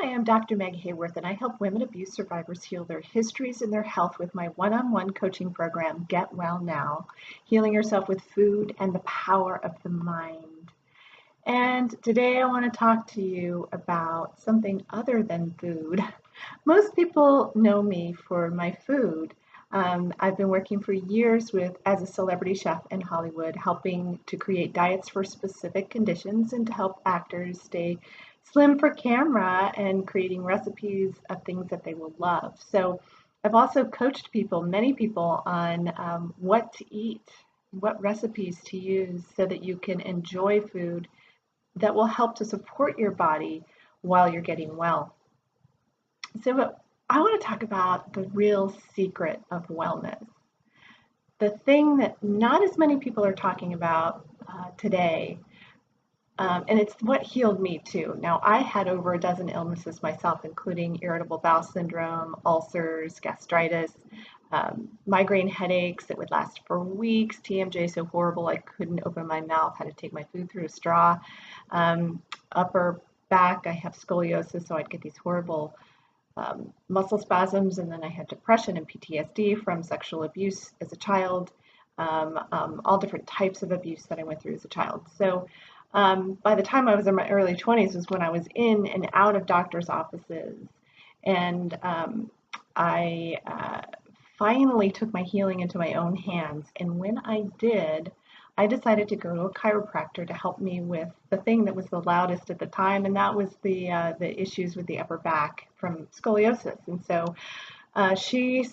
Hi, I'm Dr. Meg Haworth, and I help women abuse survivors heal their histories and their health with my one-on-one coaching program, Get Well Now, Healing Yourself with Food and the Power of the Mind. And today I want to talk to you about something other than food. Most people know me for my food. I've been working for years as a celebrity chef in Hollywood, helping to create diets for specific conditions and to help actors stay slim for camera and creating recipes of things that they will love. So I've also coached many people on what to eat, what recipes to use so that you can enjoy food that will help to support your body while you're getting well. So I want to talk about the real secret of wellness. The thing that not as many people are talking about today, and it's what healed me too. Now, I had over a dozen illnesses myself, including irritable bowel syndrome, ulcers, gastritis, migraine headaches that would last for weeks, TMJ so horrible I couldn't open my mouth, had to take my food through a straw, upper back, I have scoliosis, so I'd get these horrible muscle spasms, and then I had depression and PTSD from sexual abuse as a child, all different types of abuse that I went through as a child. So by the time I was in my early 20s was when I was in and out of doctor's offices, and I finally took my healing into my own hands. And when I did, I decided to go to a chiropractor to help me with the thing that was the loudest at the time, and that was the issues with the upper back from scoliosis. And so she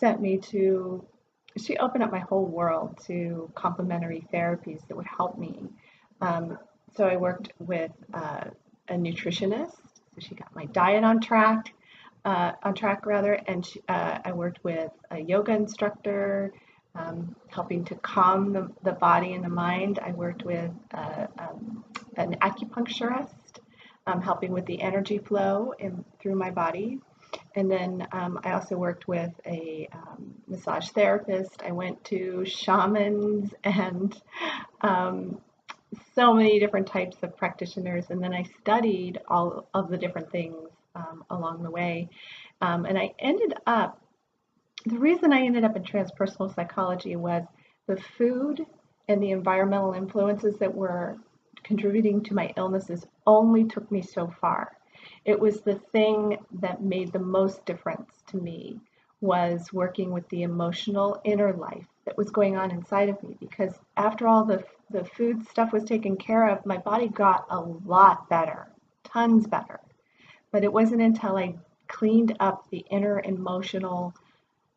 opened up my whole world to complementary therapies that would help me. So I worked with a nutritionist, so she got my diet on track, and I worked with a yoga instructor, helping to calm the body and the mind. I worked with an acupuncturist, helping with the energy flow through my body. And then I also worked with a massage therapist. I went to shamans and so many different types of practitioners. And then I studied all of the different things along the way. And the reason I ended up in transpersonal psychology was the food and the environmental influences that were contributing to my illnesses only took me so far. It was the thing that made the most difference to me was working with the emotional inner life that was going on inside of me, because after all the food stuff was taken care of, my body got a lot better, tons better. But it wasn't until I cleaned up the inner emotional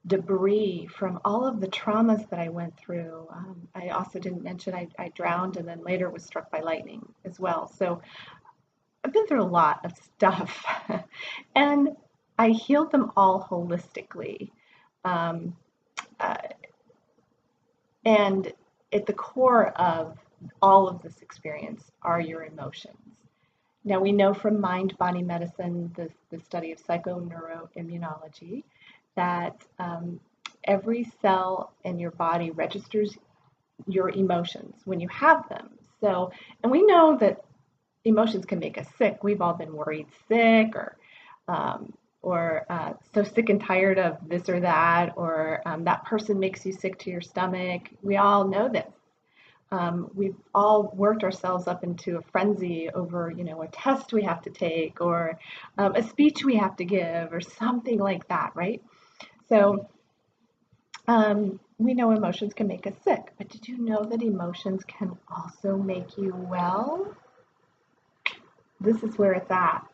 debris from all of the traumas that I went through. I also didn't mention I drowned and then later was struck by lightning as well. So I've been through a lot of stuff and I healed them all holistically. And at the core of all of this experience are your emotions. Now, we know from mind-body medicine, the study of psychoneuroimmunology, that every cell in your body registers your emotions when you have them. So, and we know that emotions can make us sick. We've all been worried sick, or so sick and tired of this or that, or that person makes you sick to your stomach. We all know this. We've all worked ourselves up into a frenzy over, a test we have to take, or a speech we have to give, or something like that, right? So we know emotions can make us sick, but did you know that emotions can also make you well? This is where it's at.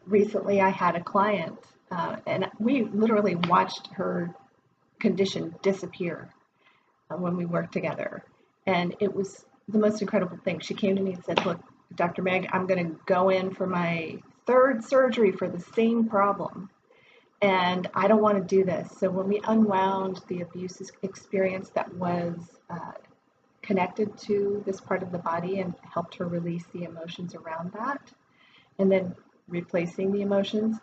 Recently, I had a client, and we literally watched her condition disappear when we worked together. And it was the most incredible thing. She came to me and said, "Look, Dr. Meg, I'm going to go in for my third surgery for the same problem. And I don't want to do this." So when we unwound the abuse experience that was connected to this part of the body and helped her release the emotions around that, and then replacing the emotions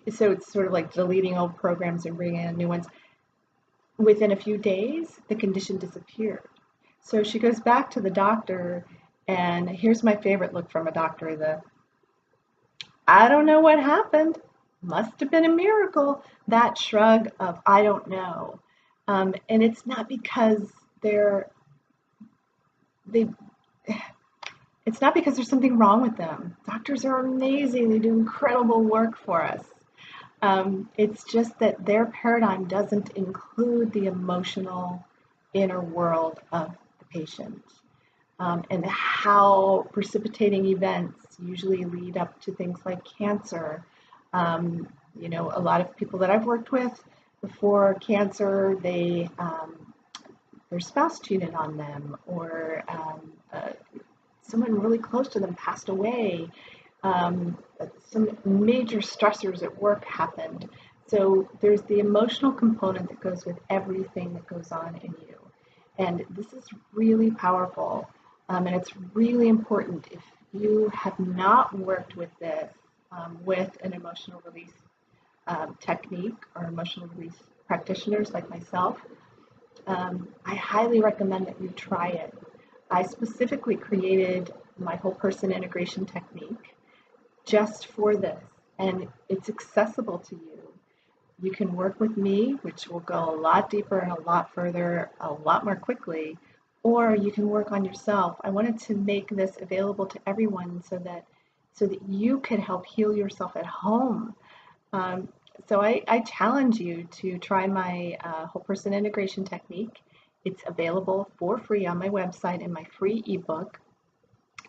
so it's sort of like deleting old programs and bringing in new ones. Within a few days, the condition disappeared. So she goes back to the doctor, and here's my favorite look from a doctor, I don't know what happened. Must have been a miracle. That shrug of I don't know. And it's not because they're they it's not because there's something wrong with them. Doctors are amazing. They do incredible work for us. It's just that their paradigm doesn't include the emotional inner world of the patient, and how precipitating events usually lead up to things like cancer. A lot of people that I've worked with before cancer, their spouse cheated on them, or someone really close to them passed away. Um, some major stressors at work happened. So there's the emotional component that goes with everything that goes on in you. And this is really powerful. And it's really important if you have not worked with this, with an emotional release technique or emotional release practitioners like myself. I highly recommend that you try it. I specifically created my whole person integration technique just for this, and it's accessible to you. You can work with me, which will go a lot deeper and a lot further, a lot more quickly, or you can work on yourself. I wanted to make this available to everyone so that you could help heal yourself at home. Um, so I challenge you to try my whole person integration technique. It's available for free on my website in my free ebook,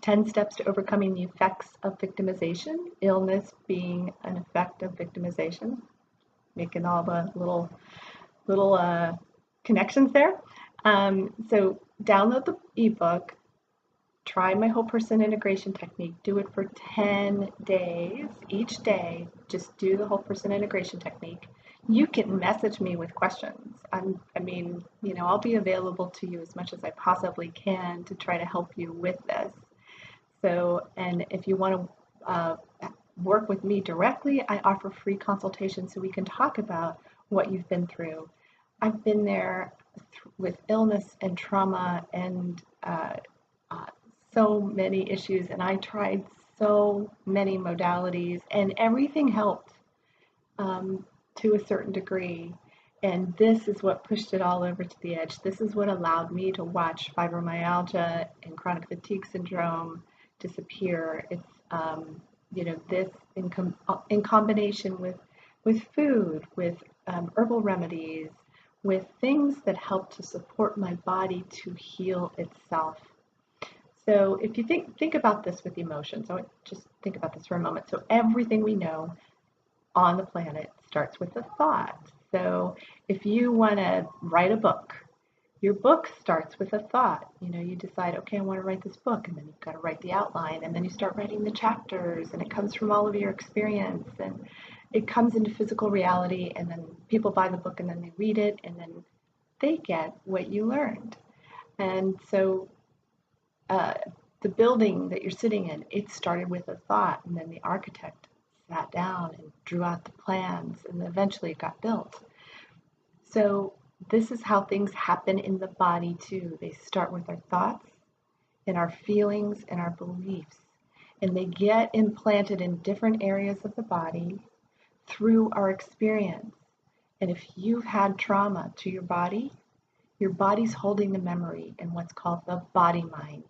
10 Steps to Overcoming the Effects of Victimization, illness being an effect of victimization, making all the little connections there. So download the ebook, try my whole person integration technique, do it for 10 days. Each day, just do the whole person integration technique. You can message me with questions. I'll be available to you as much as I possibly can to try to help you with this. So, and if you want to work with me directly, I offer free consultations so we can talk about what you've been through. I've been there with illness and trauma and so many issues, and I tried so many modalities, and everything helped to a certain degree. And this is what pushed it all over to the edge. This is what allowed me to watch fibromyalgia and chronic fatigue syndrome disappear. It's this in combination with food, with herbal remedies, with things that help to support my body to heal itself. So if you think about this with emotions, so just think about this for a moment. So everything we know on the planet starts with a thought. So if you want to write a book, your book starts with a thought. You decide, okay, I want to write this book, and then you've got to write the outline, and then you start writing the chapters, and it comes from all of your experience, and it comes into physical reality, and then people buy the book, and then they read it, and then they get what you learned. And so the building that you're sitting in, it started with a thought, and then the architect sat down and drew out the plans, and eventually it got built. So this is how things happen in the body too. They start with our thoughts and our feelings and our beliefs, and they get implanted in different areas of the body through our experience. And if you've had trauma to your body's holding the memory in what's called the body mind.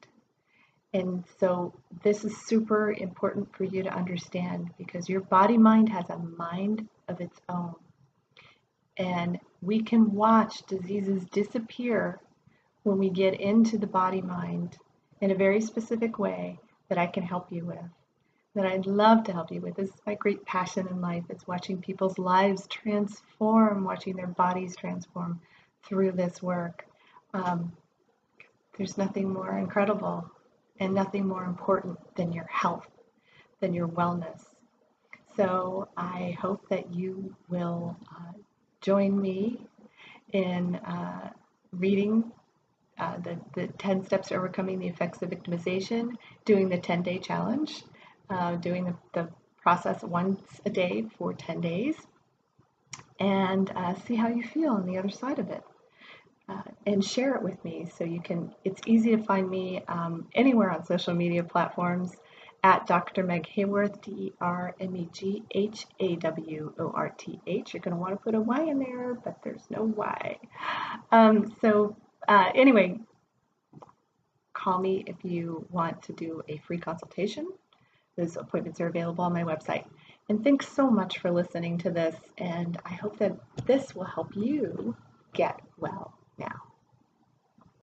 And so this is super important for you to understand, because your body mind has a mind of its own. And we can watch diseases disappear when we get into the body mind in a very specific way that I can help you with, that I'd love to help you with. This is my great passion in life. It's watching people's lives transform, watching their bodies transform through this work. There's nothing more incredible and nothing more important than your health, than your wellness. So I hope that you will join me in reading the 10 Steps to Overcoming the Effects of Victimization, doing the 10-day challenge, doing the process once a day for 10 days, and see how you feel on the other side of it. And share it with me so you can. It's easy to find me anywhere on social media platforms, at Dr. Meg Haworth, DrMegHaworth. You're going to want to put a Y in there, but there's no Y. Anyway, call me if you want to do a free consultation. Those appointments are available on my website. And thanks so much for listening to this, and I hope that this will help you get well now.